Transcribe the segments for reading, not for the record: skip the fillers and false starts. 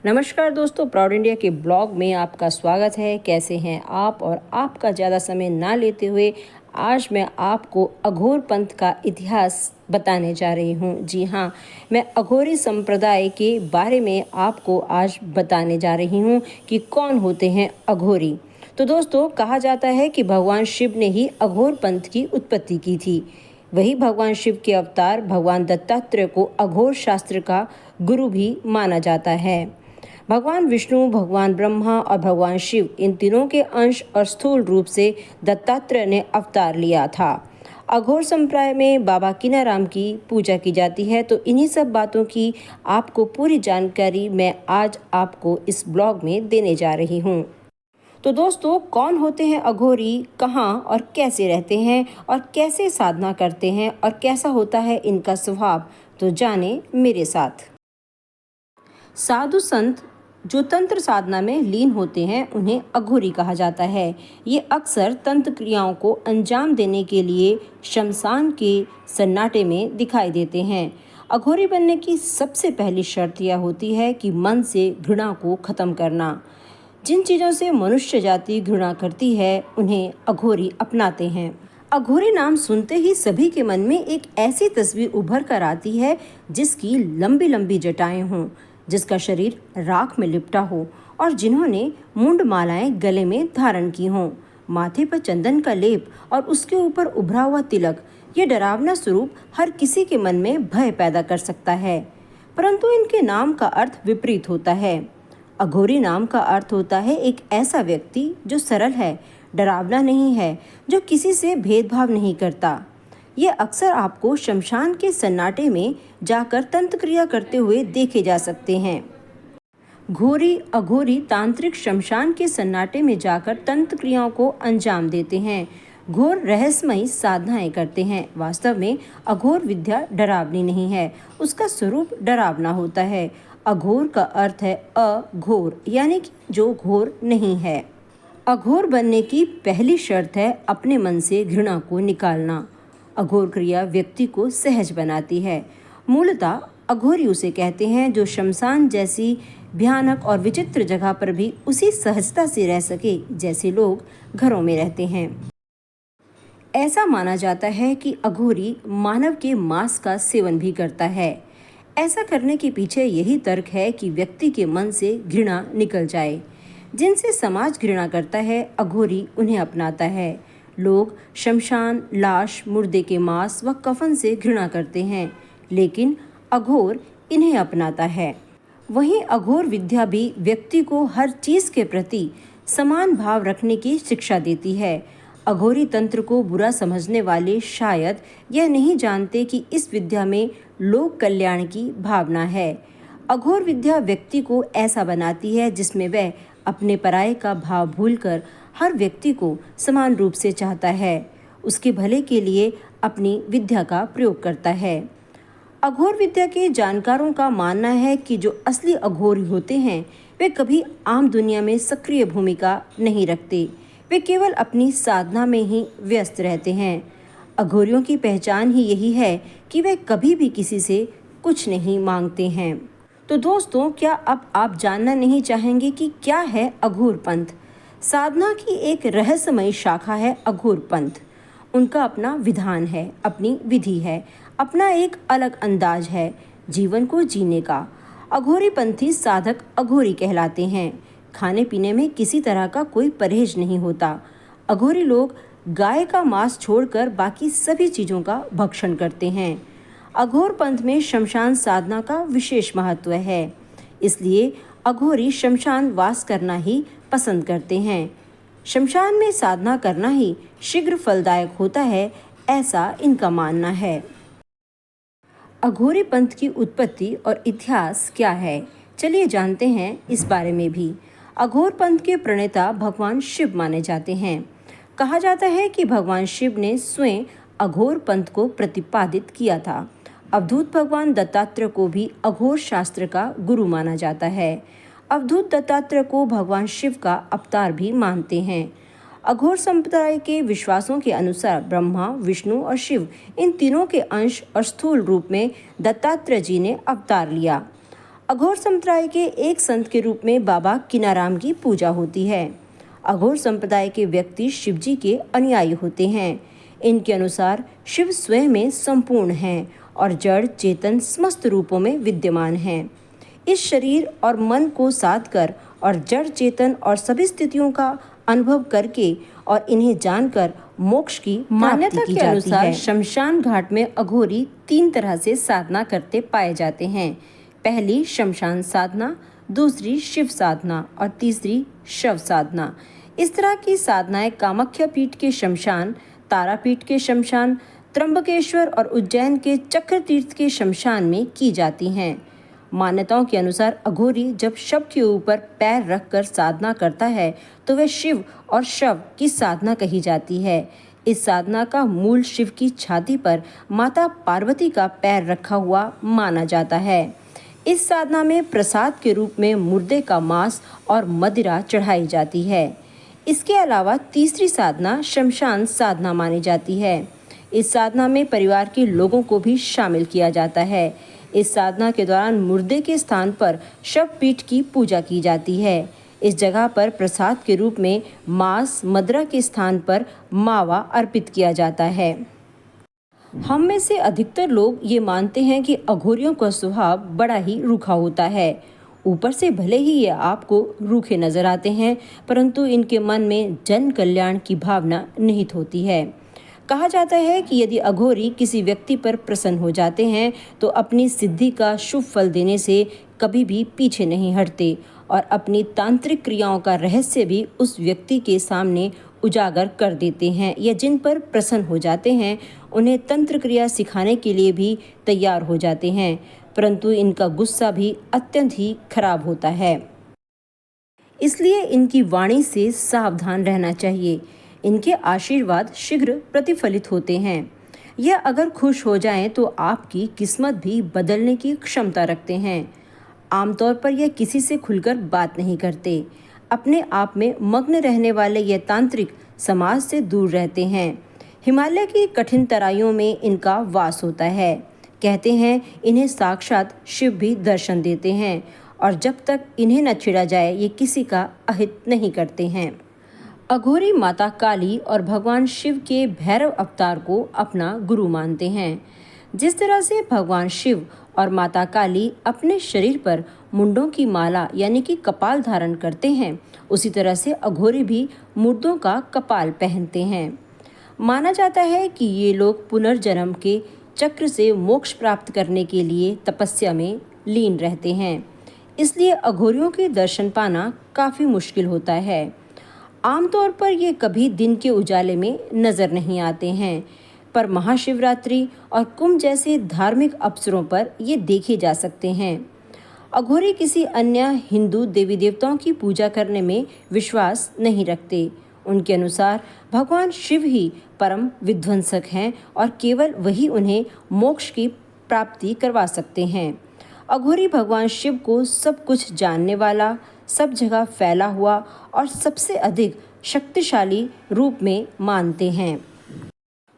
नमस्कार दोस्तों, proud India के ब्लॉग में आपका स्वागत है। कैसे हैं आप? और आपका ज़्यादा समय ना लेते हुए आज मैं आपको अघोर पंथ का इतिहास बताने जा रही हूँ। जी हाँ, मैं अघोरी संप्रदाय के बारे में आपको आज बताने जा रही हूँ कि कौन होते हैं अघोरी। तो दोस्तों, कहा जाता है कि भगवान शिव ने ही अघोर पंथ की उत्पत्ति की थी। वही भगवान शिव के अवतार भगवान दत्तात्रेय को अघोर शास्त्र का गुरु भी माना जाता है। भगवान विष्णु, भगवान ब्रह्मा और भगवान शिव इन तीनों के अंश और स्थूल रूप से दत्तात्रेय ने अवतार लिया था। अघोर संप्रदाय में बाबा कीनाराम की पूजा की जाती है। तो इन्हीं सब बातों की आपको पूरी जानकारी मैं आज आपको इस ब्लॉग में देने जा रही हूँ। तो दोस्तों, कौन होते हैं अघोरी, कहाँ और कैसे रहते हैं और कैसे साधना करते हैं और कैसा होता है इनका स्वभाव, तो जाने मेरे साथ। साधु संत जो तंत्र साधना में लीन होते हैं उन्हें अघोरी कहा जाता है। ये अक्सर तंत्र क्रियाओं को अंजाम देने के लिए शमशान के सन्नाटे में दिखाई देते हैं। अघोरी बनने की सबसे पहली शर्त यह होती है कि मन से घृणा को खत्म करना। जिन चीज़ों से मनुष्य जाति घृणा करती है उन्हें अघोरी अपनाते हैं। अघोरी नाम सुनते ही सभी के मन में एक ऐसी तस्वीर उभर कर आती है जिसकी लंबी लंबी जटाएं हों, जिसका शरीर राख में लिपटा हो और जिन्होंने मुंड मालाएं गले में धारण की हों, माथे पर चंदन का लेप और उसके ऊपर उभरा हुआ तिलक। ये डरावना स्वरूप हर किसी के मन में भय पैदा कर सकता है, परंतु इनके नाम का अर्थ विपरीत होता है। अघोरी नाम का अर्थ होता है एक ऐसा व्यक्ति जो सरल है, डरावना नहीं है, जो किसी से भेदभाव नहीं करता। ये अक्सर आपको शमशान के सन्नाटे में जाकर तंत्र क्रिया करते हुए देखे जा सकते हैं। घोरी अघोरी तांत्रिक शमशान के सन्नाटे में जाकर तंत्र क्रियाओं को अंजाम देते हैं, घोर रहस्यमयी साधनाएं करते हैं। वास्तव में अघोर विद्या डरावनी नहीं है, उसका स्वरूप डरावना होता है। अघोर का अर्थ है अघोर, यानी कि जो घोर नहीं है। अघोर बनने की पहली शर्त है अपने मन से घृणा को निकालना। अघोर क्रिया व्यक्ति को सहज बनाती है। मूलतः अघोरी उसे कहते हैं जो शमशान जैसी भयानक और विचित्र जगह पर भी उसी सहजता से रह सके जैसे लोग घरों में रहते हैं। ऐसा माना जाता है कि अघोरी मानव के मांस का सेवन भी करता है। ऐसा करने के पीछे यही तर्क है कि व्यक्ति के मन से घृणा निकल जाए। जिनसे समाज घृणा करता है अघोरी उन्हें अपनाता है। लोग शमशान, लाश, मुर्दे के मांस व कफन से घृणा करते हैं, लेकिन अघोर इन्हें अपनाता है। वहीं अघोर विद्या भी व्यक्ति को हर चीज के प्रति समान भाव रखने की शिक्षा देती है। अघोरी तंत्र को बुरा समझने वाले शायद यह नहीं जानते कि इस विद्या में लोक कल्याण की भावना है। अघोर विद्या व्यक्ति को ऐसा बनाती है जिसमें वह अपने पराये का भाव भूलकर हर व्यक्ति को समान रूप से चाहता है, उसके भले के लिए अपनी विद्या का प्रयोग करता है। अघोर विद्या के जानकारों का मानना है कि जो असली अघोरी होते हैं वे कभी आम दुनिया में सक्रिय भूमिका नहीं रखते, वे केवल अपनी साधना में ही व्यस्त रहते हैं। अघोरियों की पहचान ही यही है कि वे कभी भी किसी से कुछ नहीं मांगते हैं। तो दोस्तों, क्या अब आप जानना नहीं चाहेंगे कि क्या है अघोर पंथ? साधना की एक रहस्यमयी शाखा है अघोर पंथ। उनका अपना विधान है, अपनी विधि है, अपना एक अलग अंदाज है जीवन को जीने का। अघोरी पंथी साधक अघोरी कहलाते हैं। खाने पीने में किसी तरह का कोई परहेज नहीं होता। अघोरी लोग गाय का मांस छोड़कर बाकी सभी चीज़ों का भक्षण करते हैं। अघोर पंथ में शमशान साधना का विशेष महत्व है, इसलिए अघोरी शमशान वास करना ही पसंद करते हैं। शमशान में साधना करना ही शीघ्र फलदायक होता है, ऐसा इनका मानना है। अघोरी पंथ की उत्पत्ति और इतिहास क्या है, चलिए जानते हैं इस बारे में भी। अघोर पंथ के प्रणेता भगवान शिव माने जाते हैं। कहा जाता है कि भगवान शिव ने स्वयं अघोर पंथ को प्रतिपादित किया था। अवधूत भगवान दत्तात्रेय को भी अघोर शास्त्र का गुरु माना जाता है। अवधूत दत्तात्रेय को भगवान शिव का अवतार भी मानते हैं। अघोर संप्रदाय के विश्वासों के अनुसार ब्रह्मा, विष्णु और शिव इन तीनों के अंश और स्थूल रूप में दत्तात्रेय जी ने अवतार लिया। अघोर संप्रदाय के एक संत के रूप में बाबा किनाराम की पूजा होती है। अघोर संप्रदाय के व्यक्ति शिवजी के अनुयायी होते हैं। इनके अनुसार शिव स्वयं में संपूर्ण हैं और जड़ चेतन समस्त रूपों में विद्यमान हैं। इस शरीर और मन को साध कर और जड़ चेतन और सभी स्थितियों का अनुभव करके और इन्हें जानकर मोक्ष की मान्यता के अनुसार शमशान घाट में अघोरी 3 तरह से साधना करते पाए जाते हैं। पहली शमशान साधना, दूसरी शिव साधना और तीसरी शव साधना। इस तरह की साधनाएं कामाख्या पीठ के शमशान, तारापीठ के शमशान, त्र्यंबकेश्वर और उज्जैन के चक्र तीर्थ के शमशान में की जाती हैं। मान्यताओं के अनुसार अघोरी जब शव के ऊपर पैर रखकर साधना करता है तो वह शिव और शव की साधना कही जाती है। इस साधना का मूल शिव की छाती पर माता पार्वती का पैर रखा हुआ माना जाता है। इस साधना में प्रसाद के रूप में मुर्दे का मांस और मदिरा चढ़ाई जाती है। इसके अलावा तीसरी साधना शमशान साधना मानी जाती है। इस साधना में परिवार के लोगों को भी शामिल किया जाता है। इस साधना के दौरान मुर्दे के स्थान पर शव पीठ की पूजा की जाती है। इस जगह पर प्रसाद के रूप में मांस, मदिरा के स्थान पर मावा अर्पित किया जाता है। हम में से अधिकतर लोग ये मानते हैं कि अघोरियों का स्वभाव बड़ा ही रूखा होता है। ऊपर से भले ही ये आपको रूखे नजर आते हैं, परंतु इनके मन में जन कल्याण की भावना निहित होती है। कहा जाता है कि यदि अघोरी किसी व्यक्ति पर प्रसन्न हो जाते हैं तो अपनी सिद्धि का शुभ फल देने से कभी भी पीछे नहीं हटते और अपनी तांत्रिक क्रियाओं का रहस्य भी उस व्यक्ति के सामने उजागर कर देते हैं, या जिन पर प्रसन्न हो जाते हैं उन्हें तंत्र क्रिया सिखाने के लिए भी तैयार हो जाते हैं, परंतु इनका गुस्सा भी अत्यंत ही खराब होता है। इसलिए इनकी वाणी से सावधान रहना चाहिए। इनके आशीर्वाद शीघ्र प्रतिफलित होते हैं। यह अगर खुश हो जाएं तो आपकी किस्मत भी बदलने की क्षमता रखते हैं। आमतौर पर यह किसी से खुलकर बात नहीं करते। अपने आप में मग्न रहने वाले यह तांत्रिक समाज से दूर रहते हैं। हिमालय की कठिन तराइयों में इनका वास होता है। कहते हैं इन्हें साक्षात शिव भी दर्शन देते हैं और जब तक इन्हें न छेड़ा जाए ये किसी का अहित नहीं करते हैं। अघोरी माता काली और भगवान शिव के भैरव अवतार को अपना गुरु मानते हैं। जिस तरह से भगवान शिव और माता काली अपने शरीर पर मुंडों की माला यानी कि कपाल धारण करते हैं, उसी तरह से अघोरी भी मुर्दों का कपाल पहनते हैं। माना जाता है कि ये लोग पुनर्जन्म के चक्र से मोक्ष प्राप्त करने के लिए तपस्या में लीन रहते हैं। इसलिए अघोरियों के दर्शन पाना काफ़ी मुश्किल होता है। आमतौर पर ये कभी दिन के उजाले में नजर नहीं आते हैं, पर महाशिवरात्रि और कुंभ जैसे धार्मिक अवसरों पर ये देखे जा सकते हैं। अघोरी किसी अन्य हिंदू देवी देवताओं की पूजा करने में विश्वास नहीं रखते। उनके अनुसार भगवान शिव ही परम विध्वंसक हैं और केवल वही उन्हें मोक्ष की प्राप्ति करवा सकते हैं। अघोरी भगवान शिव को सब कुछ जानने वाला, सब जगह फैला हुआ और सबसे अधिक शक्तिशाली रूप में मानते हैं।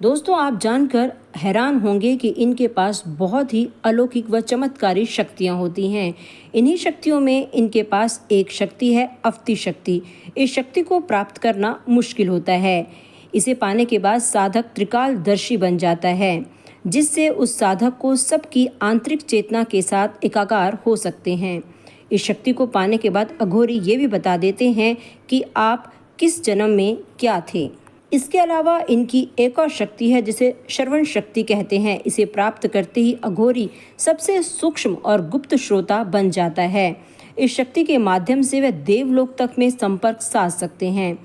दोस्तों, आप जानकर हैरान होंगे कि इनके पास बहुत ही अलौकिक व चमत्कारी शक्तियां होती हैं। इन्हीं शक्तियों में इनके पास एक शक्ति है अवति शक्ति। इस शक्ति को प्राप्त करना मुश्किल होता है। इसे पाने के बाद साधक त्रिकालदर्शी बन जाता है, जिससे उस साधक को सबकी आंतरिक चेतना के साथ एकाकार हो सकते हैं। इस शक्ति को पाने के बाद अघोरी ये भी बता देते हैं कि आप किस जन्म में क्या थे। इसके अलावा इनकी एक और शक्ति है जिसे श्रवण शक्ति कहते हैं। इसे प्राप्त करते ही अघोरी सबसे सूक्ष्म और गुप्त श्रोता बन जाता है। इस शक्ति के माध्यम से वह देवलोक तक में संपर्क साध सकते हैं।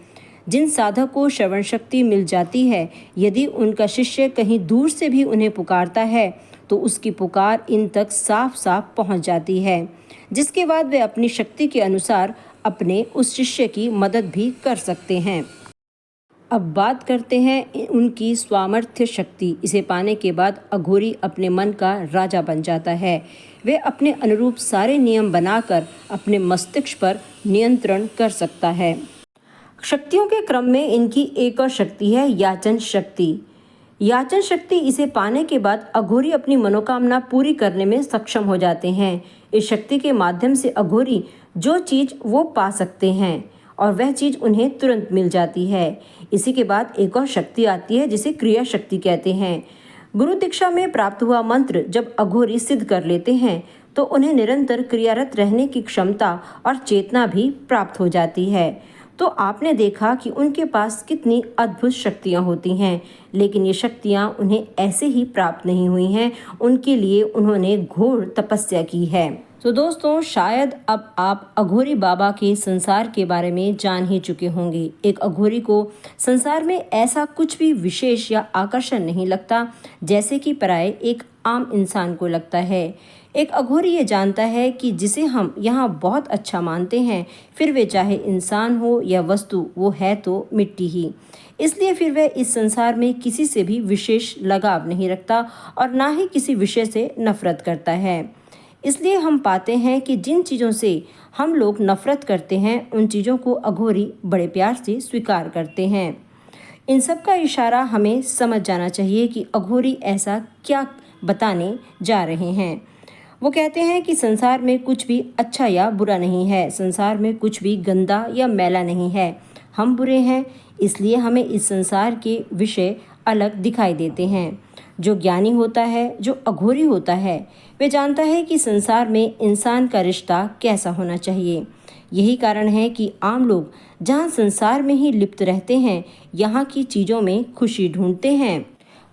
जिन साधक को श्रवण शक्ति मिल जाती है, यदि उनका शिष्य कहीं दूर से भी उन्हें पुकारता है तो उसकी पुकार इन तक साफ साफ पहुंच जाती है, जिसके बाद वे अपनी शक्ति के अनुसार अपने उस शिष्य की मदद भी कर सकते हैं। अब बात करते हैं उनकी स्वामर्थ्य शक्ति। इसे पाने के बाद अघोरी अपने मन का राजा बन जाता है। वे अपने अनुरूप सारे नियम बनाकर अपने मस्तिष्क पर नियंत्रण कर सकता है। शक्तियों के क्रम में इनकी एक और शक्ति है याचन शक्ति। याचन शक्ति, इसे पाने के बाद अघोरी अपनी मनोकामना पूरी करने में सक्षम हो जाते हैं। इस शक्ति के माध्यम से अघोरी जो चीज़ वो पा सकते हैं और वह चीज़ उन्हें तुरंत मिल जाती है। इसी के बाद एक और शक्ति आती है जिसे क्रिया शक्ति कहते हैं। गुरु दीक्षा में प्राप्त हुआ मंत्र जब अघोरी सिद्ध कर लेते हैं तो उन्हें निरंतर क्रियारत रहने की क्षमता और चेतना भी प्राप्त हो जाती है। तो आपने देखा कि उनके पास कितनी अद्भुत शक्तियाँ होती हैं, लेकिन ये शक्तियाँ उन्हें ऐसे ही प्राप्त नहीं हुई हैं, उनके लिए उन्होंने घोर तपस्या की है। तो दोस्तों, शायद अब आप अघोरी बाबा के संसार के बारे में जान ही चुके होंगे। एक अघोरी को संसार में ऐसा कुछ भी विशेष या आकर्षण नहीं लगता जैसे कि पराये एक आम इंसान को लगता है। एक अघोरी ये जानता है कि जिसे हम यहाँ बहुत अच्छा मानते हैं, फिर वे चाहे इंसान हो या वस्तु, वो है तो मिट्टी ही। इसलिए फिर वह इस संसार में किसी से भी विशेष लगाव नहीं रखता और ना ही किसी विषय से नफरत करता है। इसलिए हम पाते हैं कि जिन चीज़ों से हम लोग नफरत करते हैं, उन चीज़ों को अघोरी बड़े प्यार से स्वीकार करते हैं। इन सब का इशारा हमें समझ जाना चाहिए कि अघोरी ऐसा क्या बताने जा रहे हैं। वो कहते हैं कि संसार में कुछ भी अच्छा या बुरा नहीं है, संसार में कुछ भी गंदा या मैला नहीं है। हम बुरे हैं, इसलिए हमें इस संसार के विषय अलग दिखाई देते हैं। जो ज्ञानी होता है, जो अघोरी होता है, वे जानता है कि संसार में इंसान का रिश्ता कैसा होना चाहिए। यही कारण है कि आम लोग जहाँ संसार में ही लिप्त रहते हैं, यहाँ की चीज़ों में खुशी ढूंढते हैं,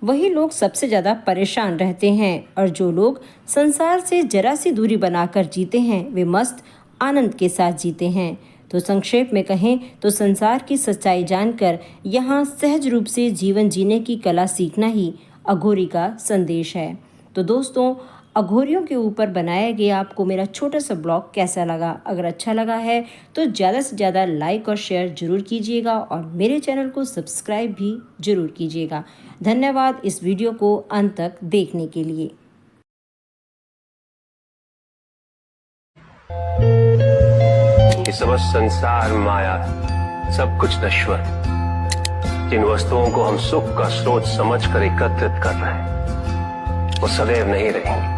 वही लोग सबसे ज़्यादा परेशान रहते हैं। और जो लोग संसार से जरा सी दूरी बनाकर जीते हैं, वे मस्त आनंद के साथ जीते हैं। तो संक्षेप में कहें तो संसार की सच्चाई जानकर यहाँ सहज रूप से जीवन जीने की कला सीखना ही अघोरी का संदेश है। तो दोस्तों, अघोरियों के ऊपर बनाया गया आपको मेरा छोटा सा ब्लॉग कैसा लगा? अगर अच्छा लगा है तो ज़्यादा से ज़्यादा लाइक और शेयर जरूर कीजिएगा और मेरे चैनल को सब्सक्राइब भी जरूर कीजिएगा। धन्यवाद इस वीडियो को अंत तक देखने के लिए। समस्त संसार माया, सब कुछ नश्वर। जिन वस्तुओं को हम सुख का स्रोत समझकर एकत्रित कर रहे हैं, वो सदैव नहीं रहेंगी।